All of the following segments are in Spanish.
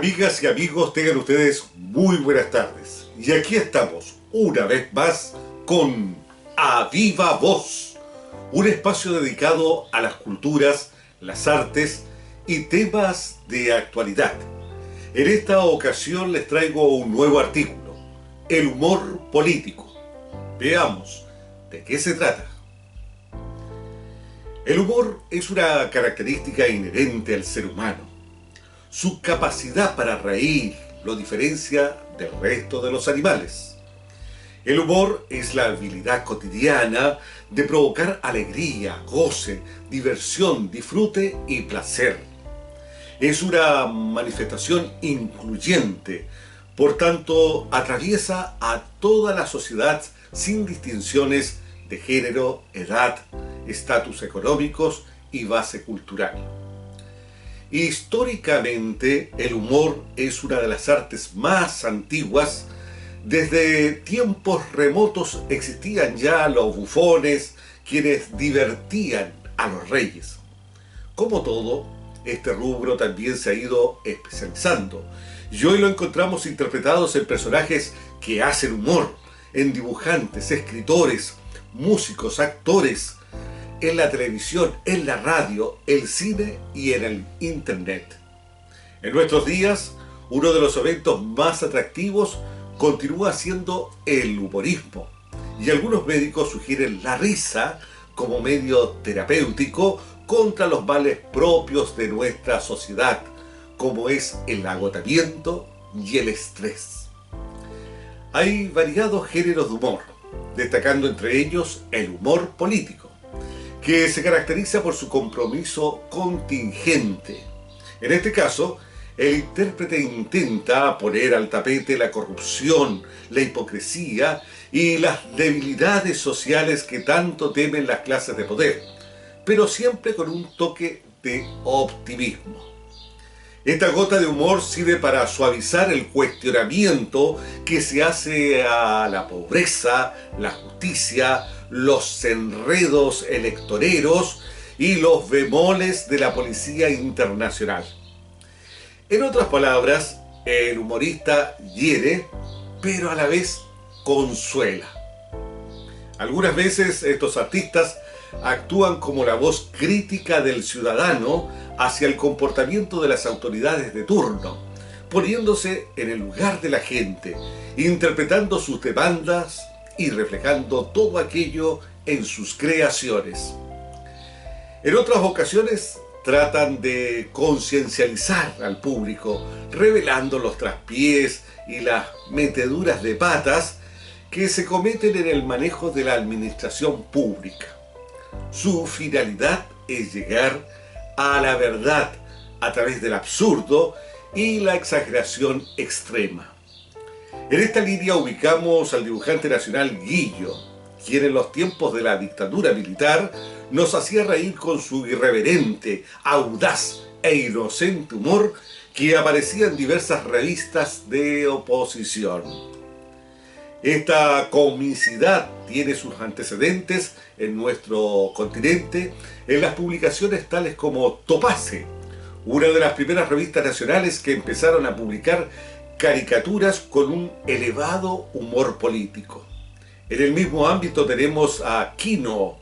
Amigas y amigos, tengan ustedes muy buenas tardes. Y aquí estamos, una vez más, con A Viva Voz, un espacio dedicado a las culturas, las artes y temas de actualidad. En esta ocasión les traigo un nuevo artículo, el humor político. Veamos de qué se trata. El humor es una característica inherente al ser humano. Su capacidad para reír lo diferencia del resto de los animales. El humor es la habilidad cotidiana de provocar alegría, goce, diversión, disfrute y placer. Es una manifestación incluyente, por tanto atraviesa a toda la sociedad sin distinciones de género, edad, estatus económicos y base cultural. Históricamente, el humor es una de las artes más antiguas. Desde tiempos remotos existían ya los bufones, quienes divertían a los reyes. Como todo, este rubro también se ha ido especializando, y hoy lo encontramos interpretados en personajes que hacen humor, en dibujantes, escritores, músicos, actores, en la televisión, en la radio, el cine y en el internet. En nuestros días, uno de los eventos más atractivos continúa siendo el humorismo, y algunos médicos sugieren la risa como medio terapéutico contra los males propios de nuestra sociedad, como es el agotamiento y el estrés. Hay variados géneros de humor, destacando entre ellos el humor político, que se caracteriza por su compromiso contingente. En este caso, el intérprete intenta poner al tapete la corrupción, la hipocresía y las debilidades sociales que tanto temen las clases de poder, pero siempre con un toque de optimismo. Esta gota de humor sirve para suavizar el cuestionamiento que se hace a la pobreza, la justicia, los enredos electoreros y los bemoles de la policía internacional. En otras palabras, el humorista hiere, pero a la vez consuela. Algunas veces estos artistas actúan como la voz crítica del ciudadano hacia el comportamiento de las autoridades de turno, poniéndose en el lugar de la gente, interpretando sus demandas y reflejando todo aquello en sus creaciones. En otras ocasiones tratan de conciencializar al público, revelando los traspiés y las meteduras de patas que se cometen en el manejo de la administración pública. Su finalidad es llegar a la verdad a través del absurdo y la exageración extrema. En esta línea ubicamos al dibujante nacional Guillo, quien en los tiempos de la dictadura militar nos hacía reír con su irreverente, audaz e inocente humor que aparecía en diversas revistas de oposición. Esta comicidad tiene sus antecedentes en nuestro continente en las publicaciones tales como Topace, una de las primeras revistas nacionales que empezaron a publicar caricaturas con un elevado humor político. En el mismo ámbito tenemos a Quino,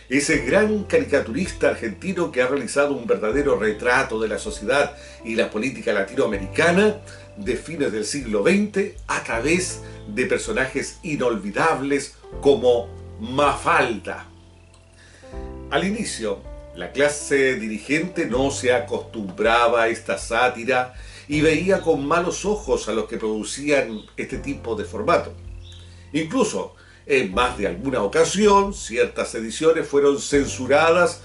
ese gran caricaturista argentino que ha realizado un verdadero retrato de la sociedad y la política latinoamericana de fines del siglo XX a través de personajes inolvidables como Mafalda. Al inicio, la clase dirigente no se acostumbraba a esta sátira y veía con malos ojos a los que producían este tipo de formato. Incluso, en más de alguna ocasión, ciertas ediciones fueron censuradas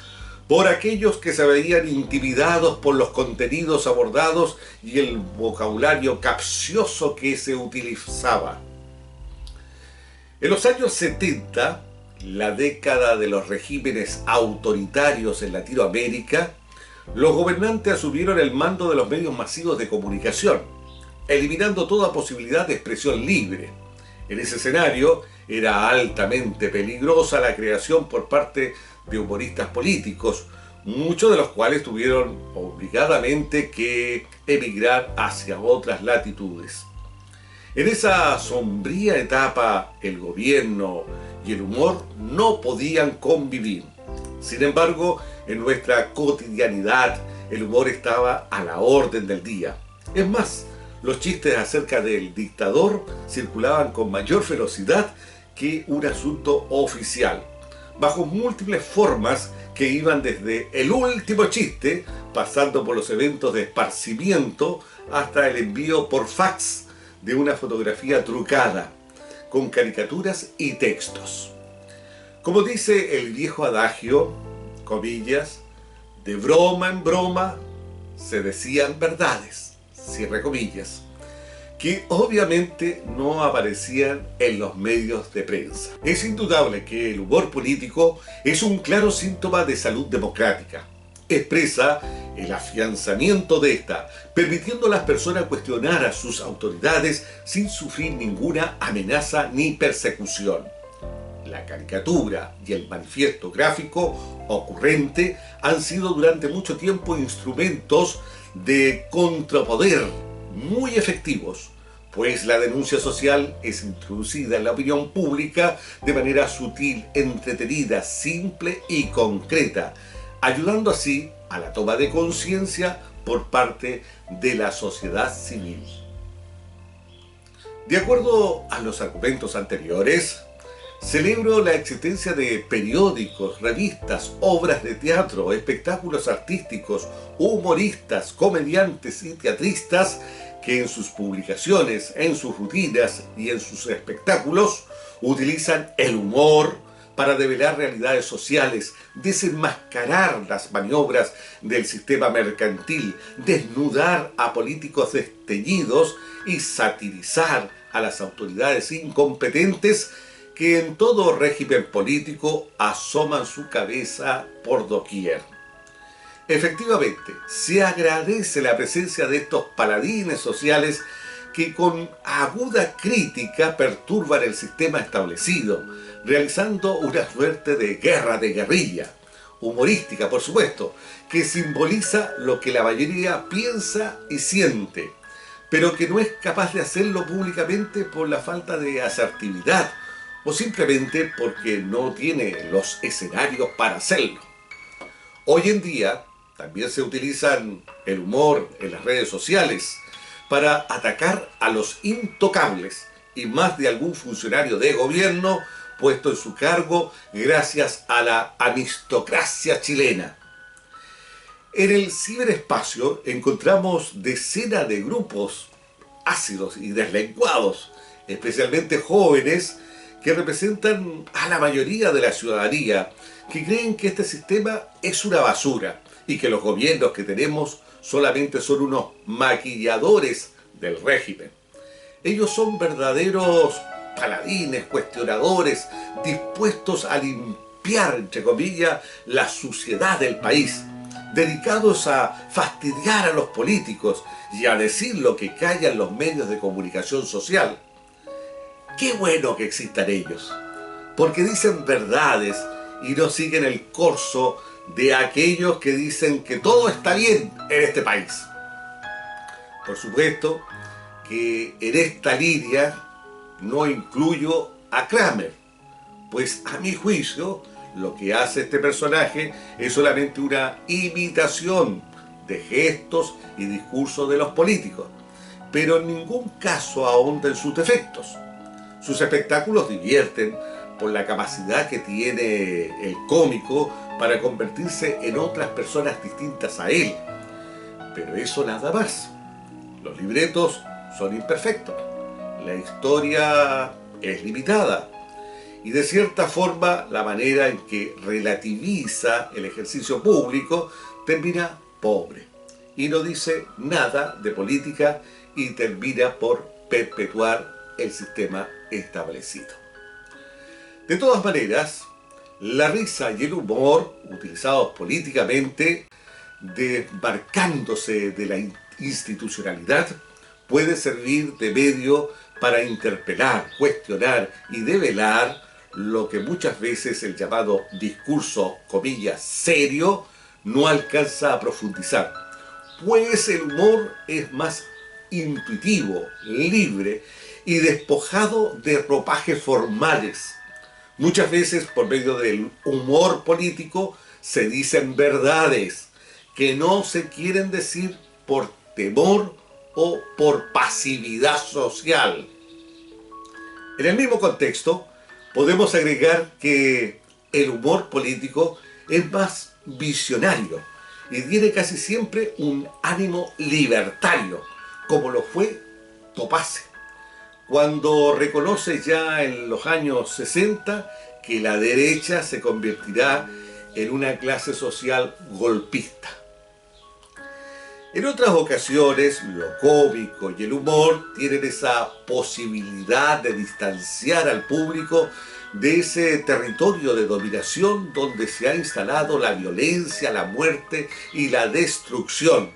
por aquellos que se veían intimidados por los contenidos abordados y el vocabulario capcioso que se utilizaba. En los años 70, la década de los regímenes autoritarios en Latinoamérica, los gobernantes asumieron el mando de los medios masivos de comunicación, eliminando toda posibilidad de expresión libre. En ese escenario, era altamente peligrosa la creación por parte de humoristas políticos, muchos de los cuales tuvieron obligadamente que emigrar hacia otras latitudes. En esa sombría etapa, el gobierno y el humor no podían convivir. Sin embargo, en nuestra cotidianidad, el humor estaba a la orden del día. Es más, los chistes acerca del dictador circulaban con mayor velocidad que un asunto oficial, bajo múltiples formas que iban desde el último chiste, pasando por los eventos de esparcimiento, hasta el envío por fax de una fotografía trucada, con caricaturas y textos. Como dice el viejo adagio, comillas, de broma en broma se decían verdades, cierre comillas, que obviamente no aparecían en los medios de prensa. Es indudable que el humor político es un claro síntoma de salud democrática. Expresa el afianzamiento de esta, permitiendo a las personas cuestionar a sus autoridades sin sufrir ninguna amenaza ni persecución. La caricatura y el manifiesto gráfico ocurrente han sido durante mucho tiempo instrumentos de contrapoder muy efectivos, pues la denuncia social es introducida en la opinión pública de manera sutil, entretenida, simple y concreta, ayudando así a la toma de conciencia por parte de la sociedad civil. De acuerdo a los argumentos anteriores, celebro la existencia de periódicos, revistas, obras de teatro, espectáculos artísticos, humoristas, comediantes y teatristas que en sus publicaciones, en sus rutinas y en sus espectáculos utilizan el humor para develar realidades sociales, desenmascarar las maniobras del sistema mercantil, desnudar a políticos desteñidos y satirizar a las autoridades incompetentes que en todo régimen político asoman su cabeza por doquier. Efectivamente, se agradece la presencia de estos paladines sociales que con aguda crítica perturban el sistema establecido, realizando una suerte de guerra de guerrilla, humorística por supuesto, que simboliza lo que la mayoría piensa y siente, pero que no es capaz de hacerlo públicamente por la falta de asertividad o simplemente porque no tiene los escenarios para hacerlo. Hoy en día también se utilizan el humor en las redes sociales para atacar a los intocables y más de algún funcionario de gobierno puesto en su cargo gracias a la amistocracia chilena. En el ciberespacio encontramos decenas de grupos ácidos y deslenguados, especialmente jóvenes, que representan a la mayoría de la ciudadanía, que creen que este sistema es una basura y que los gobiernos que tenemos solamente son unos maquilladores del régimen. Ellos son verdaderos paladines, cuestionadores, dispuestos a limpiar, entre comillas, la suciedad del país, dedicados a fastidiar a los políticos y a decir lo que callan los medios de comunicación social. Qué bueno que existan ellos, porque dicen verdades y no siguen el corso de aquellos que dicen que todo está bien en este país. Por supuesto que en esta línea no incluyo a Kramer, pues a mi juicio lo que hace este personaje es solamente una imitación de gestos y discursos de los políticos, pero en ningún caso ahonda en sus defectos. Sus espectáculos divierten por la capacidad que tiene el cómico para convertirse en otras personas distintas a él. Pero eso nada más. Los libretos son imperfectos. La historia es limitada. Y de cierta forma la manera en que relativiza el ejercicio público termina pobre. Y no dice nada de política y termina por perpetuar el sistema establecido. De todas maneras, la risa y el humor utilizados políticamente, desmarcándose de la institucionalidad, puede servir de medio para interpelar, cuestionar y develar lo que muchas veces el llamado discurso, comillas, serio, no alcanza a profundizar, pues el humor es más intuitivo, libre y despojado de ropajes formales. Muchas veces por medio del humor político se dicen verdades que no se quieren decir por temor o por pasividad social. En el mismo contexto, podemos agregar que el humor político es más visionario y tiene casi siempre un ánimo libertario, como lo fue Topaze, cuando reconoce ya en los años 60 que la derecha se convertirá en una clase social golpista. En otras ocasiones, lo cómico y el humor tienen esa posibilidad de distanciar al público de ese territorio de dominación donde se ha instalado la violencia, la muerte y la destrucción,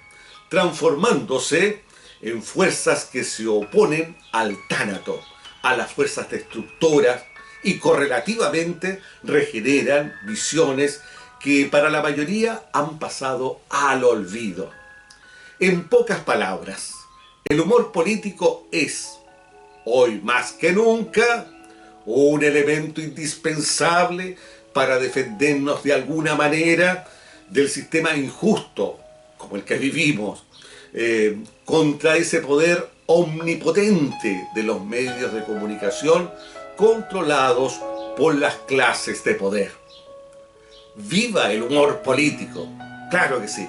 transformándose en fuerzas que se oponen al tánato, a las fuerzas destructoras y correlativamente regeneran visiones que para la mayoría han pasado al olvido. En pocas palabras, el humor político es, hoy más que nunca, un elemento indispensable para defendernos de alguna manera del sistema injusto como el que vivimos, contra ese poder omnipotente de los medios de comunicación controlados por las clases de poder. ¡Viva el humor político! ¡Claro que sí!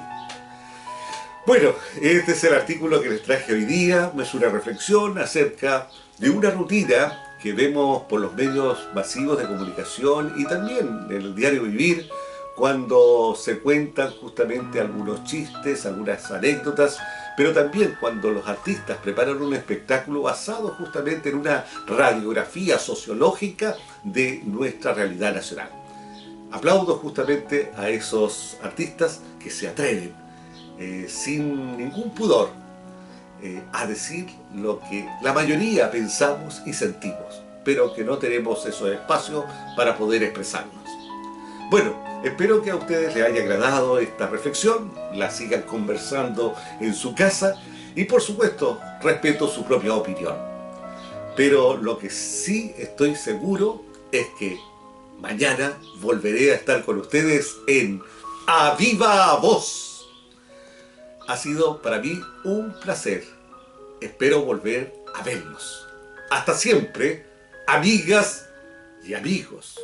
Bueno, este es el artículo que les traje hoy día. Es una reflexión acerca de una rutina que vemos por los medios masivos de comunicación y también en el diario vivir, cuando se cuentan justamente algunos chistes, algunas anécdotas, pero también cuando los artistas preparan un espectáculo basado justamente en una radiografía sociológica de nuestra realidad nacional. Aplaudo justamente a esos artistas que se atreven sin ningún pudor a decir lo que la mayoría pensamos y sentimos, pero que no tenemos esos espacios para poder expresarnos. Bueno, espero que a ustedes les haya agradado esta reflexión, la sigan conversando en su casa y por supuesto respeto su propia opinión. Pero lo que sí estoy seguro es que mañana volveré a estar con ustedes en A Viva Voz. Ha sido para mí un placer. Espero volver a verlos. Hasta siempre, amigas y amigos.